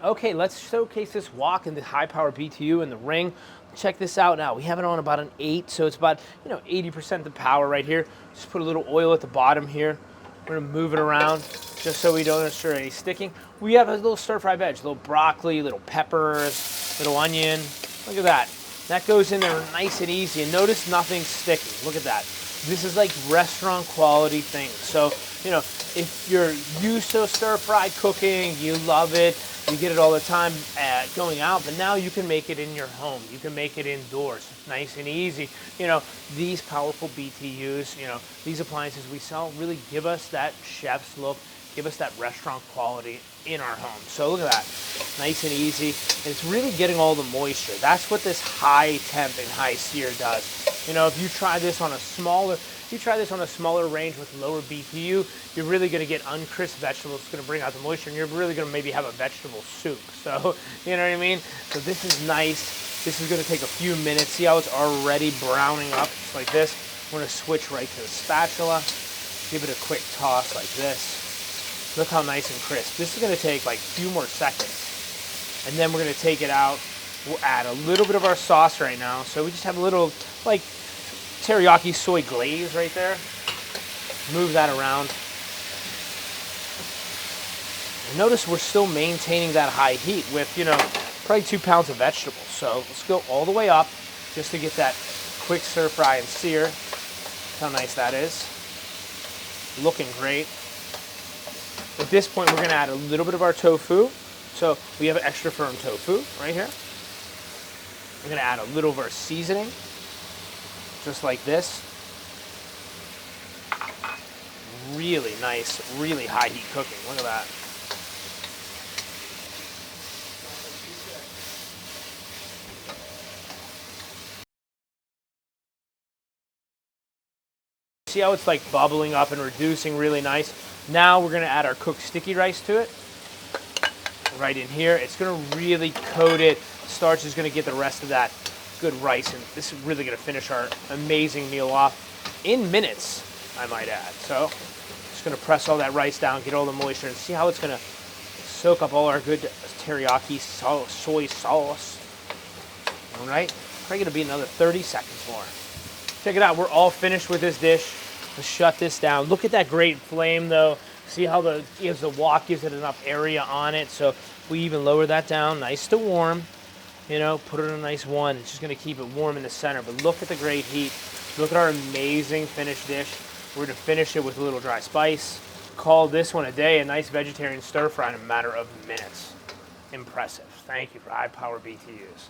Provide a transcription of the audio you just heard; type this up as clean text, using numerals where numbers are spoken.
Okay, let's showcase this wok in the high power BTU in the ring. Check this out now. We have it on about an 8, so it's about 80% the power right here. Just put a little oil at the bottom here. We're gonna move it around just so we don't ensure any sticking. We have a little stir fry veg, little broccoli, little peppers, little onion. Look at that. That goes in there nice and easy, and notice nothing's sticking. Look at that. This is like restaurant quality things. So, if you're used to stir fry cooking, you love it, you get it all the time going out, but now you can make it in your home. You can make it indoors, nice and easy. These powerful BTUs, these appliances we sell really give us that chef's look, give us that restaurant quality in our home. So look at that, nice and easy. And it's really getting all the moisture. That's what this high temp and high sear does. If you try this on a smaller range with lower BTU, you're really going to get uncrisp vegetables. It's going to bring out the moisture, and you're really going to maybe have a vegetable soup. So, you know what I mean? So this is nice. This is going to take a few minutes. See how it's already browning up, just like this. We're going to switch right to the spatula. Give it a quick toss like this. Look how nice and crisp. This is going to take like a few more seconds. And then we're going to take it out. We'll add a little bit of our sauce right now. So we just have a little like teriyaki soy glaze right there. Move that around. And notice we're still maintaining that high heat with, probably 2 pounds of vegetables. So let's go all the way up just to get that quick stir fry and sear. How nice that is. Looking great. At this point, we're going to add a little bit of our tofu. So we have extra firm tofu right here. We're going to add a little of our seasoning, just like this. Really nice, really high heat cooking. Look at that. See how it's like bubbling up and reducing really nice? Now we're going to add our cooked sticky rice to it. Right in here. It's going to really coat it. Starch is going to get the rest of that good rice, and this is really going to finish our amazing meal off in minutes, I might add. So just going to press all that rice down, get all the moisture, and see how it's going to soak up all our good teriyaki soy sauce. All right, probably going to be another 30 seconds more. Check it out. We're all finished with this dish. Let's shut this down. Look at that great flame, though. See how the wok gives it enough area on it. So we even lower that down, nice to warm. Put it in a nice one. It's just going to keep it warm in the center. But look at the great heat. Look at our amazing finished dish. We're going to finish it with a little dry spice. Call this one a day, a nice vegetarian stir fry in a matter of minutes. Impressive. Thank you for high power BTUs.